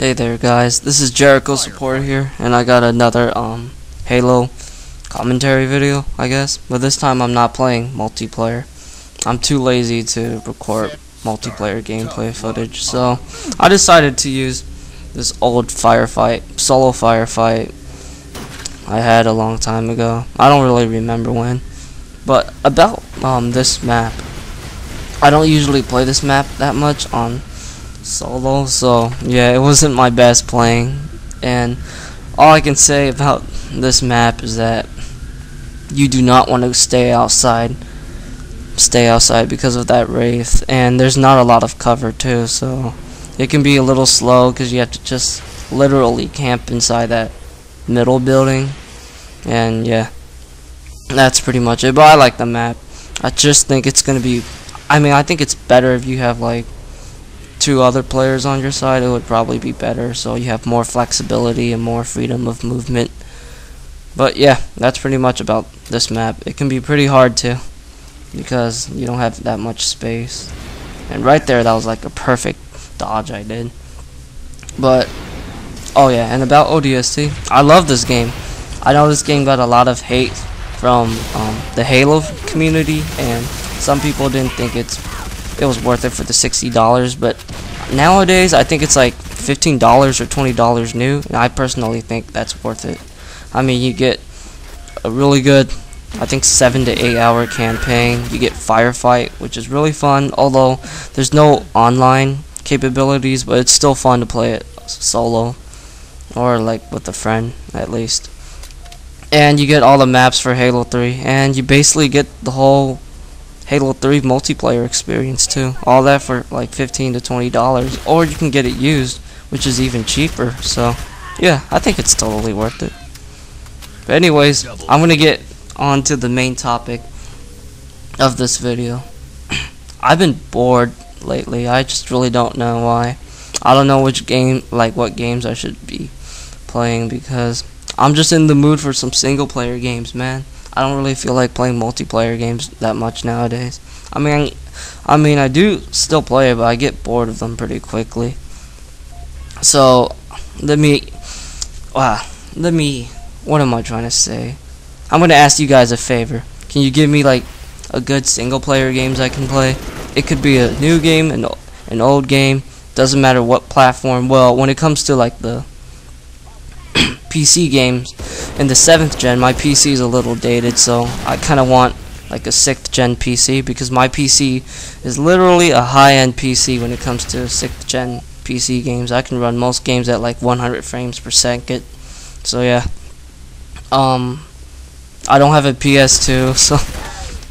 Hey there guys, this is Jericho Support here, and I got another Halo commentary video, I guess, but this time I'm not playing multiplayer. I'm too lazy to record multiplayer gameplay footage, so I decided to use this old solo firefight I had a long time ago. I don't really remember when, but about this map. I don't usually play this map that much on solo, so yeah, it wasn't my best playing, and all I can say about this map is that you do not want to stay outside because of that wraith, and there's not a lot of cover too, so it can be a little slow because you have to just literally camp inside that middle building. And yeah, that's pretty much it. But I like the map. I just think it's gonna be, I think it's better if you have like 2 other players on your side. It would probably be better, so you have more flexibility and more freedom of movement. But yeah, that's pretty much about this map. It can be pretty hard too because you don't have that much space. And right there, that was like a perfect dodge I did. But oh yeah, and about ODST, I love this game. I know this game got a lot of hate from the Halo community, and some people didn't think it was worth it for the $60, but nowadays I think it's like $15 or $20 new, and I personally think that's worth it. I mean, you get a really good, I think 7 to 8 hour campaign. You get firefight, which is really fun, although there's no online capabilities, but it's still fun to play it solo or like with a friend at least. And you get all the maps for Halo 3, and you basically get the whole Halo 3 multiplayer experience too. All that for like $15 to $20, or you can get it used, which is even cheaper. So yeah, I think it's totally worth it. But anyways, I'm gonna get on to the main topic of this video. I've been bored lately. I just really don't know why. I don't know what games I should be playing, because I'm just in the mood for some single player games, man. I don't really feel like playing multiplayer games that much nowadays. I mean, I do still play it, but I get bored of them pretty quickly. So, what am I trying to say? I'm gonna ask you guys a favor. Can you give me like a good single player games I can play? It could be a new game, an old game, doesn't matter what platform. Well, when it comes to like the PC games in the 7th gen, my PC is a little dated, so I kind of want like a 6th gen PC, because my PC is literally a high-end PC when it comes to 6th gen PC games. I can run most games at like 100 frames per second. So yeah, I don't have a PS2,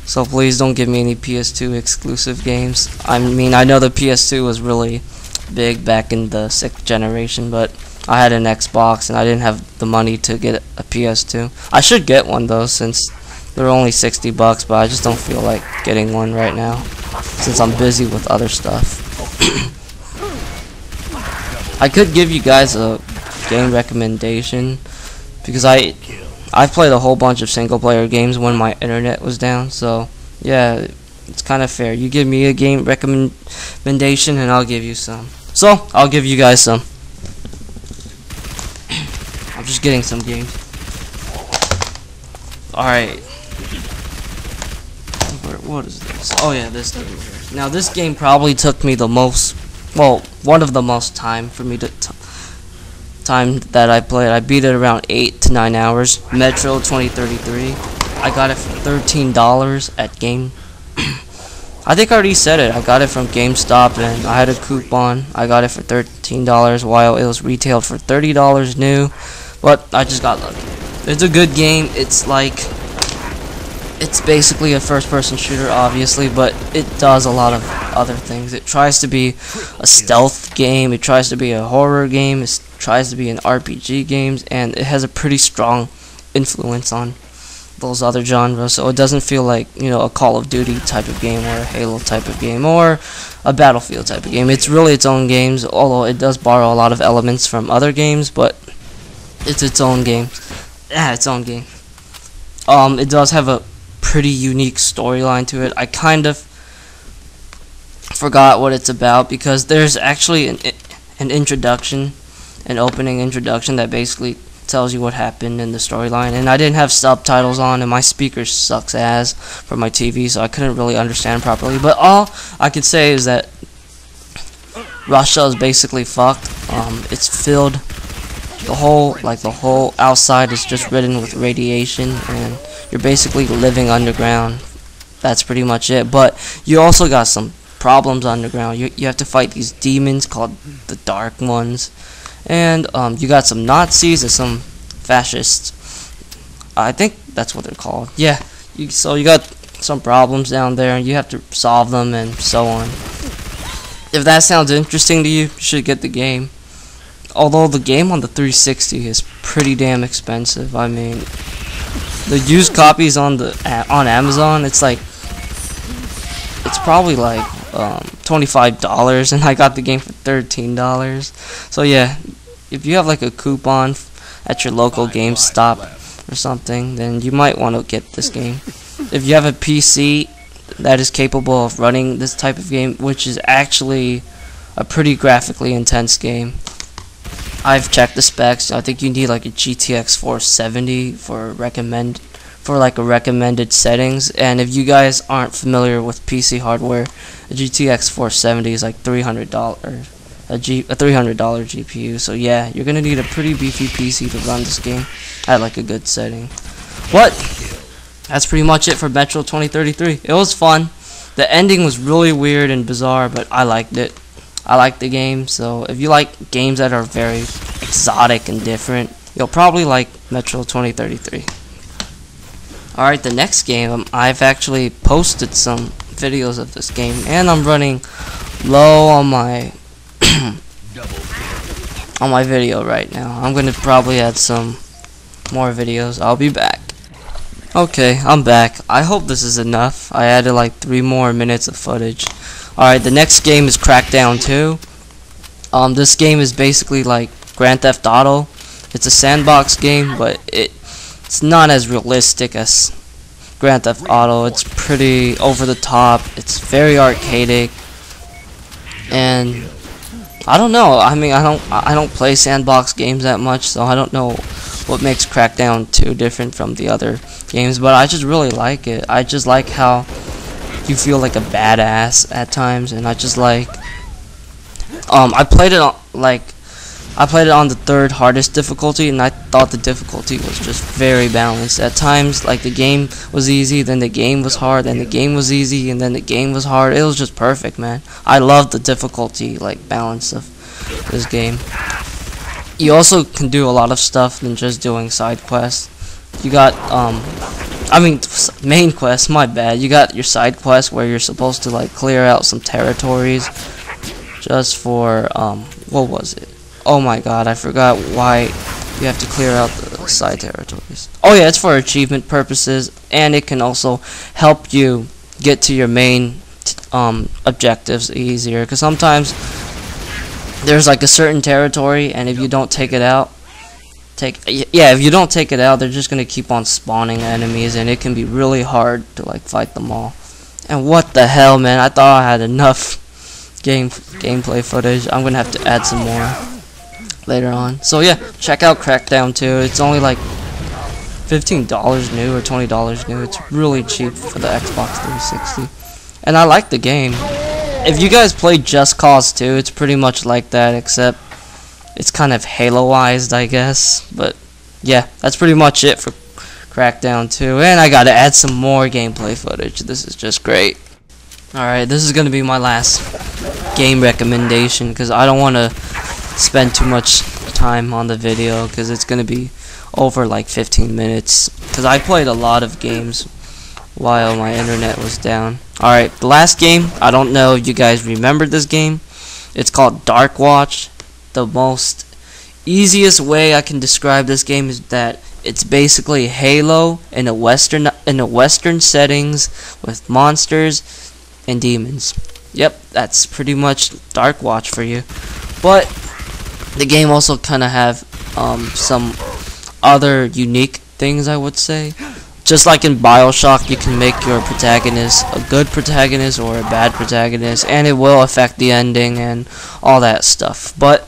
so please don't give me any PS2 exclusive games. I mean, I know the PS2 was really big back in the 6th generation, but I had an Xbox and I didn't have the money to get a PS2. I should get one though, since they're only $60, but I just don't feel like getting one right now since I'm busy with other stuff. I could give you guys a game recommendation, because I've played a whole bunch of single player games when my internet was down, so yeah, it's kind of fair. You give me a game recommendation and I'll give you some. So, I'll give you guys some. I'm just getting some games. Alright. What is this? Oh yeah, this game here. Now this game probably took me the most, well, one of the most time for me to time that I played. I beat it around 8 to 9 hours. Metro 2033. I got it for $13 at Game. I think I already said it. I got it from GameStop, and I had a coupon. I got it for $13 while it was retailed for $30 new. But I just got lucky. It's a good game. It's basically a first-person shooter, obviously, but it does a lot of other things. It tries to be a stealth game. It tries to be a horror game. It tries to be an RPG game, and it has a pretty strong influence on those other genres. So it doesn't feel like, you know, a Call of Duty type of game or a Halo type of game or a Battlefield type of game. It's really its own games, although it does borrow a lot of elements from other games, but it's its own game. Yeah, its own game. It does have a pretty unique storyline to it. I kind of forgot what it's about, because there's actually an introduction an opening introduction that basically tells you what happened in the storyline, and I didn't have subtitles on, and my speaker sucks ass for my TV, so I couldn't really understand properly. But all I could say is that Russia is basically fucked. It's filled, the whole outside is just ridden with radiation, and you're basically living underground. That's pretty much it. But you also got some problems underground. You have to fight these demons called the Dark Ones. And you got some Nazis and some fascists. I think that's what they're called. Yeah. So you got some problems down there, and you have to solve them, and so on. If that sounds interesting to you, you should get the game. Although the game on the 360 is pretty damn expensive. I mean, the used copies on Amazon, it's probably like $25, and I got the game for $13. So yeah, if you have like a coupon at your local GameStop or something, then you might want to get this game. If you have a PC that is capable of running this type of game, which is actually a pretty graphically intense game. I've checked the specs. I think you need like a GTX 470 for recommended settings. And if you guys aren't familiar with PC hardware, a GTX 470 is like $300, a $300 GPU. So yeah, you're gonna need a pretty beefy PC to run this game at like a good setting. But that's pretty much it for Metro 2033. It was fun. The ending was really weird and bizarre, but I liked it. I like the game, so if you like games that are very exotic and different, you'll probably like Metro 2033. Alright, the next game, I've actually posted some videos of this game, and I'm running low on my on my video right now. I'm gonna probably add some more videos. I'll be back. Okay, I'm back. I hope this is enough. I added like 3 more minutes of footage. Alright, the next game is Crackdown 2. This game is basically like Grand Theft Auto. It's a sandbox game, but it's not as realistic as Grand Theft Auto. It's pretty over the top. It's very arcadic, and I don't know. I mean, I don't play sandbox games that much, so I don't know what makes Crackdown 2 different from the other games. But I just really like it. I just like how you feel like a badass at times, and I just like I played it on the 3rd hardest difficulty, and I thought the difficulty was just very balanced. At times, like, the game was easy, then the game was hard, then the game was easy, and then the game was hard. It was just perfect, man. I love the difficulty like balance of this game. You also can do a lot of stuff than just doing side quests. You got main quests, my bad. You got your side quests where you're supposed to like clear out some territories just for what was it? Oh my god, I forgot why you have to clear out the side territories. Oh yeah, it's for achievement purposes, and it can also help you get to your main objectives easier, because sometimes there's like a certain territory, and if you don't take it out, if you don't take it out, they're just gonna keep on spawning enemies, and it can be really hard to like fight them all. And what the hell, man, I thought I had enough gameplay footage. I'm gonna have to add some more later on. So yeah, check out Crackdown 2. It's only like $15 new or $20 new. It's really cheap for the Xbox 360, and I like the game. If you guys play Just Cause 2, it's pretty much like that, except it's kind of Halo-ized, I guess. But yeah, that's pretty much it for Crackdown 2, and I gotta add some more gameplay footage. This is just great. Alright, this is gonna be my last game recommendation, because I don't want to spend too much time on the video, because it's gonna be over like 15 minutes, because I played a lot of games while my internet was down. Alright, the last game, I don't know if you guys remember this game. It's called Dark Watch. The most easiest way I can describe this game is that it's basically Halo in a western settings with monsters and demons. Yep, that's pretty much Dark Watch for you. But the game also kind of have some other unique things, I would say. Just like in BioShock, you can make your protagonist a good protagonist or a bad protagonist, and it will affect the ending and all that stuff. But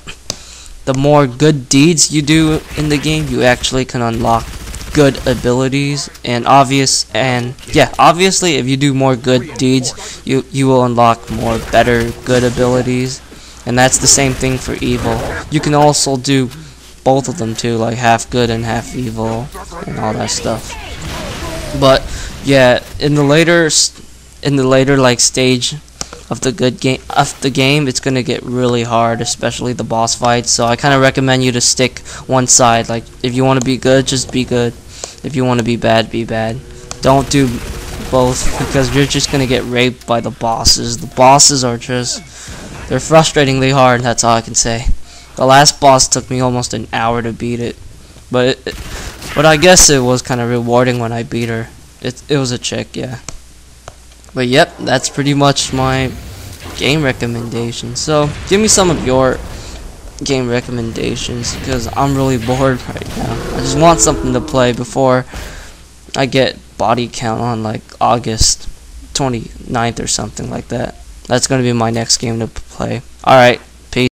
the more good deeds you do in the game, you actually can unlock good abilities. And obviously if you do more good deeds, you will unlock more better good abilities. And that's the same thing for evil. You can also do both of them too, like half good and half evil and all that stuff. But yeah, in the later like stage of the game, it's gonna get really hard, especially the boss fights. So I kind of recommend you to stick one side. Like if you want to be good, just be good. If you want to be bad, be bad. Don't do both, because you're just gonna get raped by the bosses. The bosses are they're frustratingly hard. That's all I can say. The last boss took me almost an hour to beat it, but I guess it was kind of rewarding when I beat her. It was a chick, yeah. But yep, that's pretty much my game recommendations. So give me some of your game recommendations, because I'm really bored right now. I just want something to play before I get body count on like August 29th or something like that. That's gonna be my next game to play. Alright,